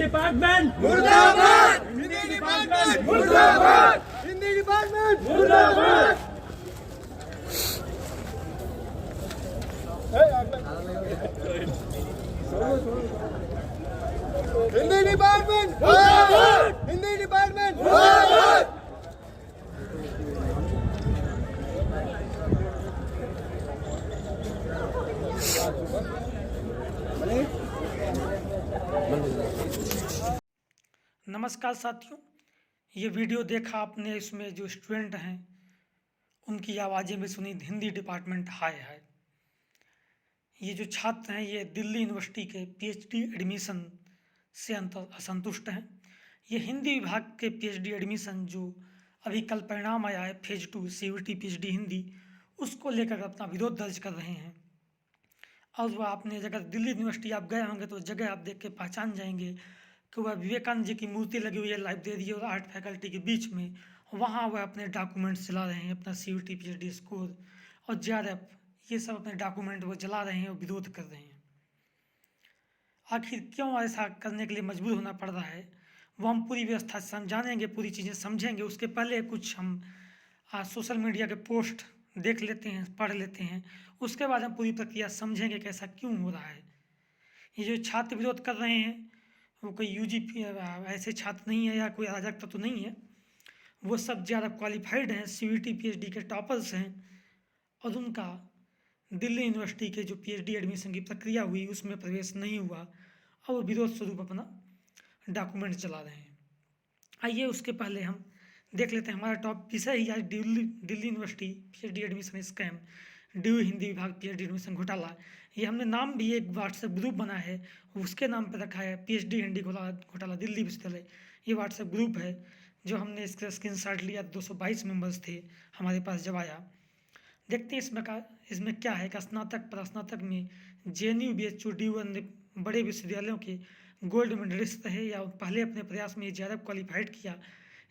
Department मुर्दाबाद, Hindi department मुर्दाबाद, Hindi department मुर्दाबाद। हिंदी डिपार्टमेंट मुर्दाबाद, हिंदी डिपार्टमेंट मुर्दाबाद। नमस्कार साथियों, ये वीडियो देखा आपने, इसमें जो स्टूडेंट हैं उनकी आवाज़ें भी सुनी। हिंदी डिपार्टमेंट हाय हाय। ये जो छात्र हैं ये दिल्ली यूनिवर्सिटी के पीएचडी एडमिशन से असंतुष्ट हैं। ये हिंदी विभाग के पीएचडी एडमिशन जो अभी कल परिणाम आया है फेज 2 सीयूईटी पीएचडी हिंदी, उसको लेकर अपना विरोध दर्ज कर रहे हैं। और वह आपने अगर दिल्ली यूनिवर्सिटी आप गए होंगे तो जगह आप देख के पहचान जाएंगे कि वह विवेकानंद जी की मूर्ति लगी हुई है लाइब्रेरी और आर्ट फैकल्टी के बीच में। वहाँ वह अपने डॉक्यूमेंट्स जला रहे हैं, अपना सीयूईटी पीएचडी स्कोर और जेआरएफ ये सब अपने डॉक्यूमेंट वो जला रहे हैं और विरोध कर रहे हैं। आखिर क्यों ऐसा करने के लिए मजबूर होना पड़ रहा है वो हम पूरी व्यवस्था समझानेंगे, पूरी चीज़ें समझेंगे। उसके पहले कुछ हम सोशल मीडिया के पोस्ट देख लेते हैं, पढ़ लेते हैं, उसके बाद हम पूरी प्रक्रिया समझेंगे कि ऐसा क्यों हो रहा है। ये जो छात्र विरोध कर रहे हैं वो कोई यूजीपी ऐसे छात्र नहीं है या कोई अराजकता तो नहीं है, वो सब ज़्यादा क्वालिफाइड हैं, सीयूईटी पीएचडी के टॉपर्स हैं और उनका दिल्ली यूनिवर्सिटी के जो पीएचडी एडमिशन की प्रक्रिया हुई उसमें प्रवेश नहीं हुआ और वो विरोध स्वरूप अपना डॉक्यूमेंट चला रहे हैं। आइए उसके पहले हम देख लेते हैं हमारा टॉप विषय ही आज Delhi university PhD admission scam, due Hindi विभाग पीएचडी एडमिशन घोटाला। ये हमने नाम भी एक व्हाट्सएप ग्रुप बना है, उसके नाम पर रखा है पीएचडी हिंदी घोटाला दिल्ली विश्वविद्यालय। ये व्हाट्सएप ग्रुप है जो हमने इसका स्क्रीनशॉट लिया, 222 मेंबर्स थे हमारे पास जब आया। देखते हैं इसमें क्या है कि स्नातक प्रस्नातक में जेएनयू बीएचयू ड्यू अन्य बड़े विश्वविद्यालयों के गोल्ड मेडलिस्ट रहे या पहले अपने प्रयास में जेआरएफ क्वालिफाइड किया,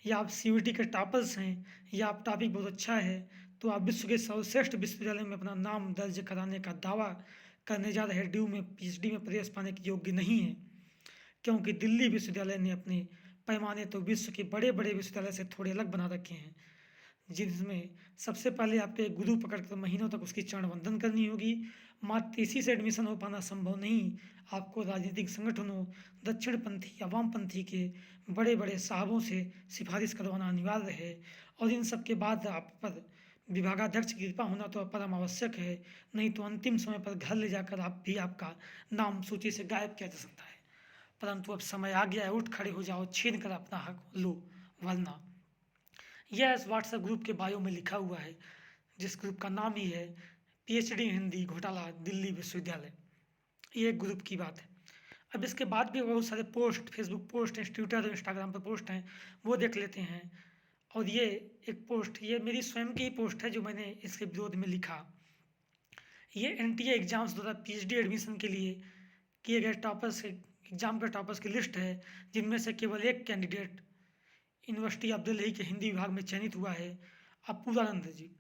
या आप सीयूईटी के टॉपर्स हैं, या आप टॉपिक बहुत अच्छा है तो आप विश्व के सर्वश्रेष्ठ विश्वविद्यालय में अपना नाम दर्ज कराने का दावा करने जा रहे ड्यू में पीएचडी में प्रवेश पाने के योग्य नहीं है, क्योंकि दिल्ली विश्वविद्यालय ने अपने पैमाने तो विश्व के बड़े बड़े विश्वविद्यालय से थोड़े अलग बना रखे हैं, जिसमें सबसे पहले आपको एक गुरु पकड़कर महीनों तक उसकी चरण वंदन करनी होगी। मात्र इसी से एडमिशन हो पाना संभव नहीं, आपको राजनीतिक संगठनों, दक्षिणपंथी या वामपंथी के बड़े बड़े साहबों से सिफारिश करवाना अनिवार्य है और इन सब के बाद आप पर विभागाध्यक्ष की कृपा होना तो परम आवश्यक है, नहीं तो अंतिम समय पर घर ले जाकर आपका नाम सूची से गायब किया जा सकता है। परंतु अब समय आ गया है, उठ खड़े हो जाओ, छीन कर अपना हक लो, वरना यह इस व्हाट्सएप ग्रुप के बायो में लिखा हुआ है, जिस ग्रुप का नाम ही है पीएचडी हिंदी घोटाला दिल्ली विश्वविद्यालय। ये एक ग्रुप की बात है। अब इसके बाद भी बहुत सारे पोस्ट, फेसबुक पोस्ट हैं, ट्विटर और इंस्टाग्राम पर पोस्ट हैं, वो देख लेते हैं। और ये एक पोस्ट, ये मेरी स्वयं की ही पोस्ट है जो मैंने इसके विरोध में लिखा। ये एनटीए एग्जाम्स द्वारा पीएचडी एडमिशन के लिए किए गए टॉपर्स के एग्जाम के टॉपर्स की लिस्ट है, जिनमें से केवल एक कैंडिडेट यूनिवर्सिटी ऑफ दिल्ली के हिंदी विभाग में चयनित हुआ है, अपूर्वानंद जी।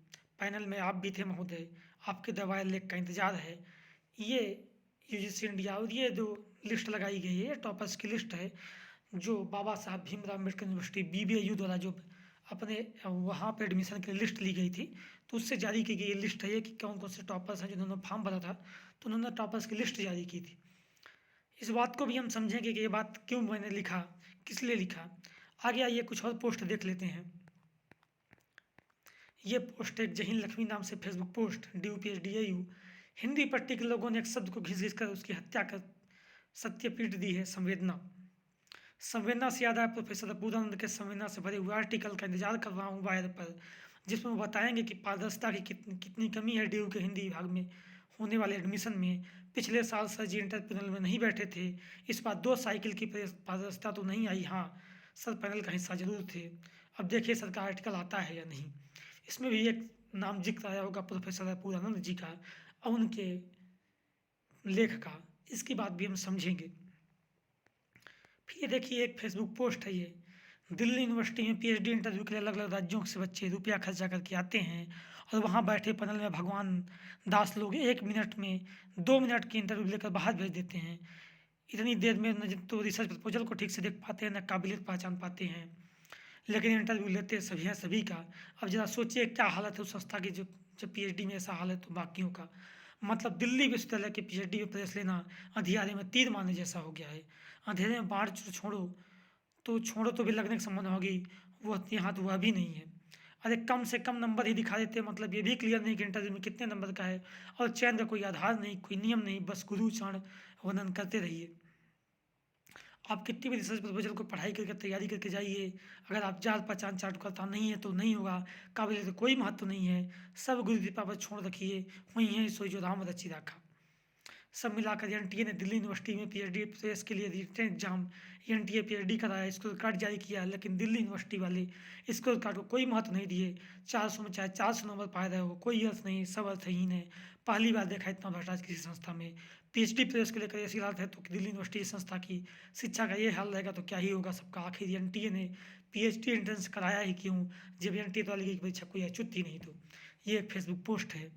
पैनल में आप भी थे महोदय, आपके दवाई लेख का इंतजार है। ये यूजीसी इंडिया और ये जो लिस्ट लगाई गई है ये टॉपर्स की लिस्ट है, जो बाबा साहब भीमराव अम्बेडकर यूनिवर्सिटी बीबीएयू द्वारा जो अपने वहाँ पर एडमिशन की लिस्ट ली गई थी तो उससे जारी की गई ये लिस्ट है कि कौन कौन से टॉपर्स हैं जिन्होंने फॉर्म भरा था, तो उन्होंने टॉपर्स की लिस्ट जारी की थी। इस बात को भी हम समझेंगे कि ये बात क्यों मैंने लिखा, किस लिए लिखा। आगे आइए कुछ और पोस्ट देख लेते हैं। ये पोस्ट एक जहीन लक्ष्मी नाम से फेसबुक पोस्ट, ड्यू पीएचडीएयू हिंदी पट्टी के लोगों ने एक शब्द को घिस घिस कर उसकी हत्या कर सत्यपीठ दी है, संवेदना। संवेदना से याद आया प्रोफेसर अपूर्वानंद के संवेदना से भरे हुए आर्टिकल का इंतजार कर रहा हूँ वायर पर, जिसमें वो बताएंगे कि पारदर्शिता की कितनी कमी है ड्यू के हिंदी विभाग में होने वाले एडमिशन में। पिछले साल सर जी इंटर पैनल में नहीं बैठे थे, इस बार 2 साइकिल की पारदर्शिता तो नहीं आई, हाँ सर पैनल का हिस्सा जरूर थे। अब देखिए सर का आर्टिकल आता है या नहीं। इसमें भी एक नाम जिक्र आया होगा प्रोफेसर अपूर्वानंद जी का और उनके लेख का, इसकी बात भी हम समझेंगे। फिर ये देखिए एक फेसबुक पोस्ट है, ये दिल्ली यूनिवर्सिटी में पीएचडी इंटरव्यू के लिए अलग अलग राज्यों से बच्चे रुपया खर्चा करके आते हैं और वहाँ बैठे पैनल में भगवान दास लोग 1 मिनट में 2 मिनट की इंटरव्यू लेकर बाहर भेज देते हैं। इतनी देर में न तो रिसर्च प्रपोजल को ठीक से देख पाते हैं, न काबिलियत पहचान पाते हैं, लेकिन इंटरव्यू लेते सभी हैं सभी का। अब जरा सोचिए क्या हालत है उस संस्था की, जो जब पीएचडी में ऐसा हाल है तो बाकियों का। मतलब दिल्ली विश्वविद्यालय के पीएचडी में प्रवेश लेना अंधियारे में तीर मारने जैसा हो गया है। अंधेरे में बाढ़ छोड़ो तो भी लगने की संभावना होगी, वो यहाँ तो वह भी नहीं है। अरे कम से कम नंबर ही दिखा देते, मतलब ये भी क्लियर नहीं कि इंटरव्यू में कितने नंबर का है, और चयन का कोई आधार नहीं, कोई नियम नहीं, बस गुरु चाण वर्णन करते रहिए। आप कितनी भी रिसर्च प्रपोजल को पढ़ाई करके तैयारी करके जाइए, अगर आप जान पहचान चार्ट करता नहीं है तो नहीं होगा, काबिलियत का कोई महत्व नहीं है। सब गुरु कृपा पर छोड़ रखिए, वही है सोई जो राम रचि राखा। सब मिलाकर एनटीए ने दिल्ली यूनिवर्सिटी में पीएचडी प्रवेश के लिए रिटन एग्जाम एनटीए पीएचडी कराया, स्कोर कार्ड जारी किया, लेकिन दिल्ली यूनिवर्सिटी वाले स्कोर कार्ड को कोई महत्व नहीं दिए। 400 में चाहे 400 नंबर पाए रहे हो, कोई अर्थ नहीं, सब अर्थहीन है। पहली बार देखा इतना भ्रष्टाचार किसी संस्था में। पीएचडी प्रवेश को लेकर ऐसी हालत है तो दिल्ली यूनिवर्सिटी संस्था की शिक्षा का ये हाल रहेगा तो क्या ही होगा सबका। आखिर एनटीए ने पीएचडी एंट्रेंस कराया ही क्यों, जब एनटीए वाले की परीक्षा कोई अचुत ही नहीं। तो ये एक फेसबुक पोस्ट है।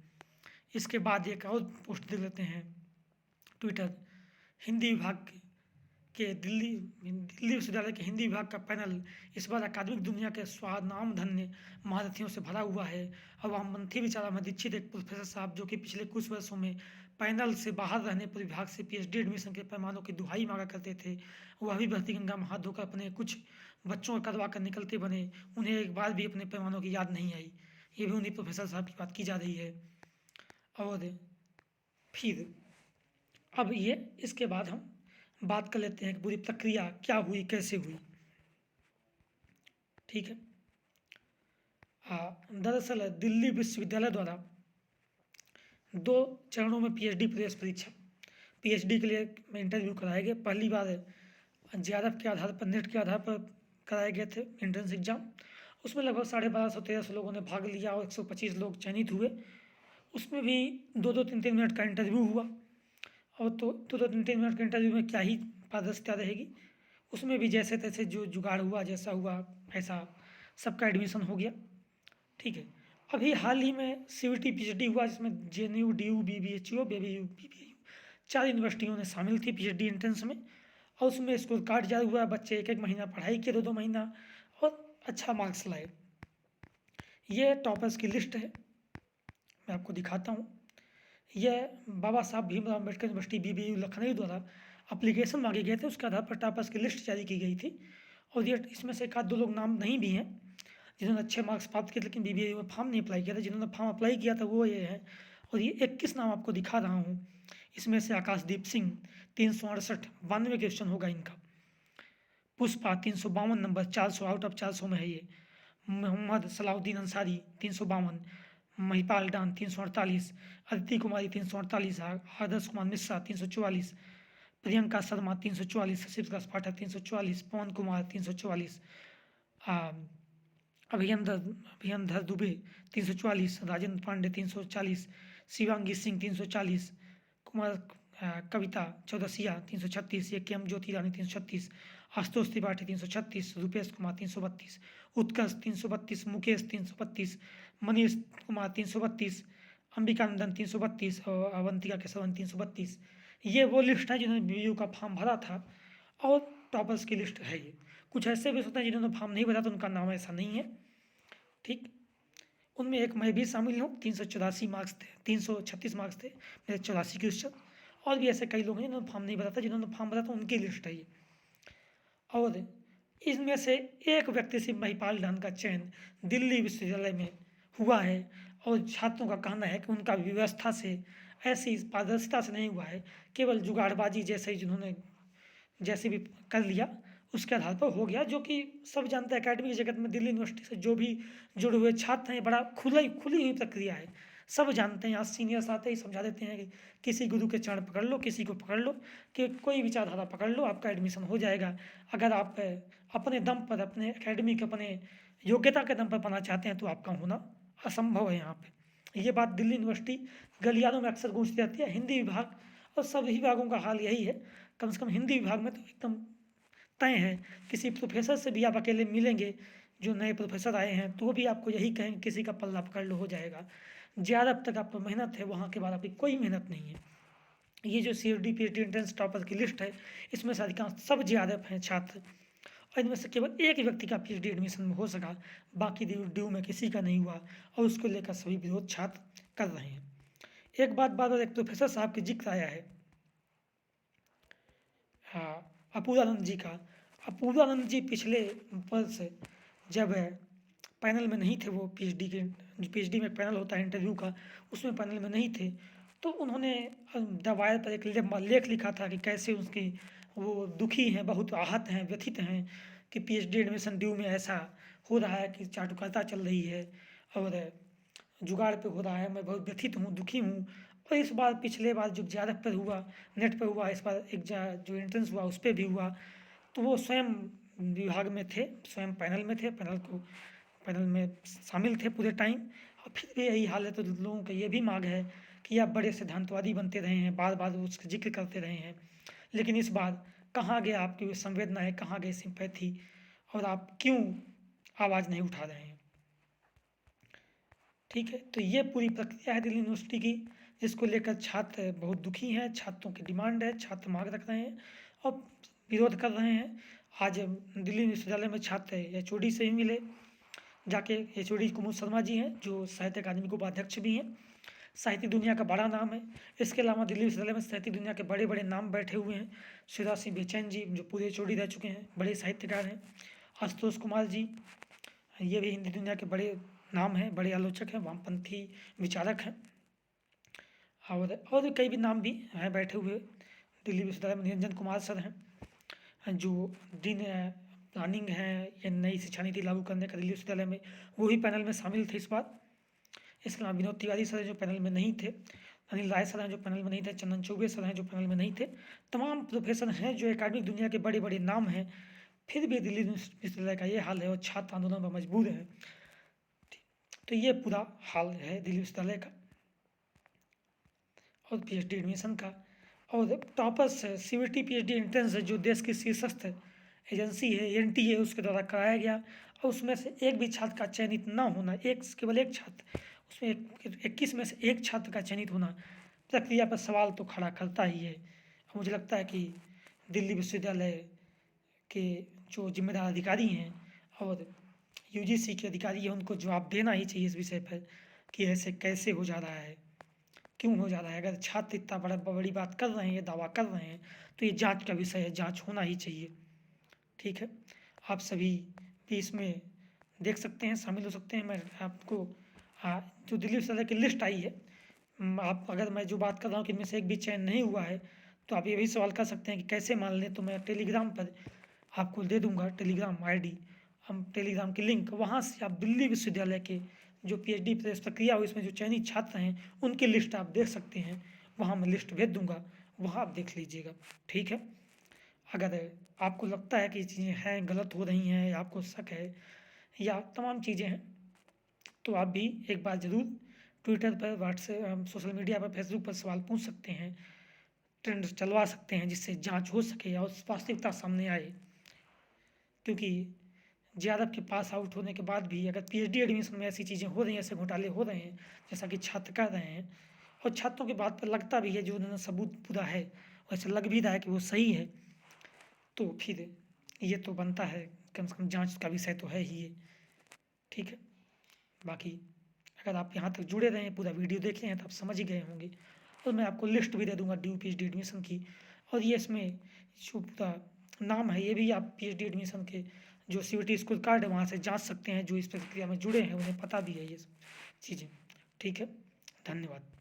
इसके बाद एक और पोस्ट देख लेते हैं ट्विटर। हिंदी विभाग के दिल्ली विश्वविद्यालय के हिंदी विभाग का पैनल इस बार अकादमिक दुनिया के स्वानामधन्य महारथियों से भरा हुआ है। अब हम मंत्री विचारा में दीक्षित एक प्रोफेसर साहब जो कि पिछले कुछ वर्षों में पैनल से बाहर रहने पर विभाग से पीएचडी एडमिशन के पैमानों की दुहाई मांगा करते थे, वह भी बहती गंगा में हाथ धोकर अपने कुछ बच्चों को करवा कर निकलते बने। उन्हें एक बार भी अपने पैमानों की याद नहीं आई। ये भी उन्हीं प्रोफेसर साहब की बात की जा रही है। और फिर अब ये इसके बाद हम बात कर लेते हैं कि पूरी प्रक्रिया क्या हुई, कैसे हुई। ठीक है। दरअसल दिल्ली विश्वविद्यालय द्वारा 2 चरणों में पीएचडी प्रवेश परीक्षा, पीएचडी के लिए इंटरव्यू कराए गए। पहली बार जेआरएफ के आधार पर, नेट के आधार पर कराए गए थे एंट्रेंस एग्जाम। उसमें लगभग 1250-1300 लोगों ने भाग लिया और 125 लोग चयनित हुए। उसमें भी 2-2, 3-3 मिनट का इंटरव्यू हुआ, और तो 2-3 मिनट के इंटरव्यू में क्या ही पारदर्शिता रहेगी। उसमें भी जैसे तैसे जो जुगाड़ हुआ, जैसा हुआ ऐसा सबका एडमिशन हो गया। ठीक है। अभी हाल ही में सीयूईटी पीएचडी हुआ, जिसमें जेएनयू, डीयू, बीबीएचयू, बीबीयू, 4 यूनिवर्सिटियों ने शामिल थी पीएचडी एंट्रेंस में। और उसमें स्कोर कार्ड जारी हुआ, बच्चे 1-1 महीना पढ़ाई किए, 2-2 महीना, और अच्छा मार्क्स लाए। ये टॉपर्स की लिस्ट है, मैं आपको दिखाता हूँ। यह बाबा साहब भीमराव अम्बेडकर यूनिवर्सिटी बीबीयू लखनऊ द्वारा एप्लीकेशन मांगे गए थे, उसके आधार पर टॉपर्स की लिस्ट जारी की गई थी। और ये इसमें से 1-2 लोग नाम नहीं भी हैं जिन्होंने अच्छे मार्क्स प्राप्त किए, लेकिन बीबीयू में फॉर्म नहीं अप्लाई किया था। जिन्होंने फॉर्म अप्लाई किया था वो ये है, और ये 21 नाम आपको दिखा रहा हूँ। इसमें से आकाशदीप सिंह 368, 92 क्वेश्चन होगा इनका। पुष्पा 352 नंबर, 400 आउट ऑफ 400 में है ये। मोहम्मद सलाउद्दीन अंसारी 352, महिपाल डान 348, अदिति कुमारी 348, आदर्श कुमार मिश्रा 344, प्रियंका शर्मा 344, शिव प्रकाश पाठक 344, पवन कुमार 344, अभियंधर दुबे 344, राजेंद्र पांडे 340, शिवांगी सिंह 340, कुमार कविता चौरसिया 336, ये केम ज्योति रानी 336, आशुतोष त्रिपाठी 336, रूपेश कुमार 332, उत्कर्ष 332, मुकेश 332, मनीष कुमार 332, अंबिकानंदन 332 और अवंतिका केशवन 332। ये वो लिस्ट है जिन्होंने बीयू का फॉर्म भरा था, और टॉपर्स की लिस्ट है ये। कुछ ऐसे भी होते हैं जिन्होंने फॉर्म नहीं भरा तो उनका नाम ऐसा नहीं है। ठीक, उनमें एक मैं भी शामिल हूँ। 384 मार्क्स थे, 336 मार्क्स थे, मेरे 84 क्वेश्चन। और भी ऐसे कई लोग हैं जिन्होंने फॉर्म नहीं भरा था, जिन्होंने फॉर्म भरा था उनकी लिस्ट है ये। और इसमें से एक व्यक्ति से महिपाल डान का चयन दिल्ली विश्वविद्यालय में हुआ है, और छात्रों का कहना है कि उनका व्यवस्था से, ऐसी पारदर्शिता से नहीं हुआ है, केवल जुगाड़बाजी जैसे जिन्होंने जैसे भी कर लिया उसके आधार पर हो गया। जो कि सब जानते हैं एकेडमिक जगत में दिल्ली यूनिवर्सिटी से जो भी जुड़े हुए छात्र हैं, बड़ा खुली हुई प्रक्रिया है। सब जानते हैं, यहाँ सीनियर्स आते ही समझा देते हैं कि किसी गुरु के चरण पकड़ लो, किसी को पकड़ लो, कि कोई विचारधारा पकड़ लो, आपका एडमिशन हो जाएगा। अगर आप अपने दम पर, अपने एकेडमिक, अपने योग्यता के दम पर पाना चाहते हैं तो आपका होना असंभव है यहाँ पे। ये बात दिल्ली यूनिवर्सिटी गलियारों में अक्सर गूंजती रहती है। हिंदी विभाग और सभी विभागों का हाल यही है। कम से कम हिंदी विभाग में तो एकदम तय है। किसी प्रोफेसर से भी आप अकेले मिलेंगे, जो नए प्रोफेसर आए हैं, तो वो भी आपको यही कहेंगे किसी का पल्ला पकड़ लो, हो जाएगा। ज़्यादा तक आपको मेहनत है, वहाँ के बाद आपकी कोई मेहनत नहीं है। ये जो CFD PhD एंट्रेंस टॉपर की लिस्ट है, इसमें से अधिकांश सब JRF हैं छात्र, और इनमें से केवल एक व्यक्ति का PhD एडमिशन हो सका, बाकी ड्यू में किसी का नहीं हुआ, और उसको लेकर सभी विरोध छात्र कर रहे हैं। एक बात बार एक प्रोफेसर साहब के जिक्र आया है, अपूर्वानंद जी का। अपूर्वानंद जी पिछले वर्ष जब पैनल में नहीं थे, वो PhD में पैनल होता है इंटरव्यू का, उसमें पैनल में नहीं थे, तो उन्होंने द वायर पर एक लेख लिखा था कि कैसे उसकी वो दुखी हैं, बहुत आहत हैं, व्यथित हैं कि PhD एडमिशन ड्यू में ऐसा हो रहा है कि चाटुकारिता चल रही है और जुगाड़ पे हो रहा है। मैं बहुत व्यथित हूँ, दुखी हूँ। और इस बार पिछले बार जो JRF पर हुआ, नेट पर हुआ, इस बार एक जो एंट्रेंस हुआ उस पर भी हुआ, तो वो स्वयं विभाग में थे, स्वयं पैनल में थे, पैनल में शामिल थे पूरे टाइम, और फिर भी यही हाल है। तो लोगों का ये भी मांग है कि आप बड़े सिद्धांतवादी बनते रहे हैं, बार बार उसका जिक्र करते रहे हैं, लेकिन इस बार कहाँ गया आपकी वो संवेदनाएँ, कहाँ गई सिंपैथी, और आप क्यों आवाज़ नहीं उठा रहे हैं? ठीक है, तो ये पूरी प्रक्रिया है दिल्ली यूनिवर्सिटी की, जिसको लेकर छात्र बहुत दुखी हैं, छात्रों की डिमांड है, छात्र मांग रख रहे हैं और विरोध कर रहे हैं। आज दिल्ली विश्वविद्यालय में छात्र HOD से ही मिले, जाके HOD कुमुद शर्मा जी हैं, जो साहित्य अकादमी के उपाध्यक्ष भी हैं, साहित्य दुनिया का बड़ा नाम है। इसके अलावा दिल्ली विश्वविद्यालय में साहित्य दुनिया के बड़े बड़े नाम बैठे हुए हैं। शिवराज सिंह बेचैन जी, जो पूरे HOD रह चुके हैं, बड़े साहित्यकार हैं। आशुतोष कुमार जी, ये भी हिंदी दुनिया के बड़े नाम हैं, बड़े आलोचक हैं, वामपंथी विचारक हैं, और कई भी नाम भी हैं बैठे हुए। दिल्ली विश्वविद्यालय में निरंजन कुमार सर हैं, जो डीन प्लानिंग हैं या नई शिक्षा नीति लागू करने का दिल्ली विश्वविद्यालय में, वो ही पैनल में शामिल थे इस बार। इसके अलावा विनोद तिवारी सर हैं, जो पैनल में नहीं थे, अनिल राय सर हैं, जो पैनल में नहीं थे, चंदन चौबे सर हैं, जो पैनल में नहीं थे। तमाम प्रोफेसर हैं जो एकेडमिक दुनिया के बड़े बड़े नाम हैं, फिर भी दिल्ली विश्वविद्यालय का ये हाल है और छात्र आंदोलन पर मजबूर है। तो ये पूरा हाल है दिल्ली विश्वविद्यालय का और PhD एडमिशन का। और टॉपर्स CVT PhD एंट्रेंस है, जो देश की शीर्षस्थ एजेंसी है, NTA, उसके द्वारा कराया गया, और उसमें से एक भी छात्र का चयनित न होना, केवल एक छात्र, उसमें 21 में से एक छात्र का चयनित होना प्रक्रिया पर सवाल तो खड़ा करता ही है। मुझे लगता है कि दिल्ली विश्वविद्यालय के जो जिम्मेदार अधिकारी हैं और UGC के अधिकारी हैं, उनको जवाब देना ही चाहिए इस विषय पर कि ऐसे कैसे हो जा रहा है, क्यों हो जा रहा है। अगर छात्र इतना बड़ी बात कर रहे हैं, ये दावा कर रहे हैं, तो ये जांच का विषय है, जांच होना ही चाहिए। ठीक है, आप सभी भी इसमें देख सकते हैं, शामिल हो सकते हैं। मैं आपको जो दिल्ली विश्वविद्यालय की लिस्ट आई है, आप अगर मैं जो बात कर रहा हूँ कि इनमें से एक भी चयन नहीं हुआ है, तो आप ये भी सवाल कर सकते हैं कि कैसे मान लें। तो मैं टेलीग्राम पर आपको दे दूँगा टेलीग्राम ID, हम टेलीग्राम की लिंक, वहाँ से आप दिल्ली विश्वविद्यालय के जो PhD प्रक्रिया हो, इसमें जो चयनित छात्र हैं उनकी लिस्ट आप देख सकते हैं। वहाँ मैं लिस्ट भेज दूँगा, वहाँ आप देख लीजिएगा। ठीक है, अगर आपको लगता है कि चीज़ें हैं, गलत हो रही हैं, या आपको शक है या तमाम चीज़ें हैं, तो आप भी एक बार ज़रूर ट्विटर पर, व्हाट्सएप, सोशल मीडिया पर, फेसबुक पर सवाल पूछ सकते हैं, ट्रेंड चलवा सकते हैं, जिससे जांच हो सके और वास्तविकता सामने आए। क्योंकि JRF के पास आउट होने के बाद भी अगर PhD एडमिशन में ऐसी चीज़ें हो रही हैं, ऐसे घोटाले हो रहे हैं, जैसा कि छात्र कर रहे हैं, और छात्रों की बात पर लगता भी है, जो उन्होंने सबूत पूरा है, वैसे लग भी रहा है कि वो सही है, तो फिर ये तो बनता है, कम से कम जांच का विषय तो है ही ये। ठीक है, बाकी अगर आप यहाँ तक जुड़े रहे हैं, पूरा वीडियो देखे हैं, तो आप समझ ही गए होंगे। और मैं आपको लिस्ट भी दे दूँगा ड्यू PhD एडमिशन की, और ये इसमें जो पूरा नाम है, ये भी आप PhD एडमिशन के जो CVT स्कूल कार्ड है, वहाँ से जांच सकते हैं। जो इस प्रक्रिया में जुड़े हैं उन्हें पता भी है ये चीज़ें। ठीक है, धन्यवाद।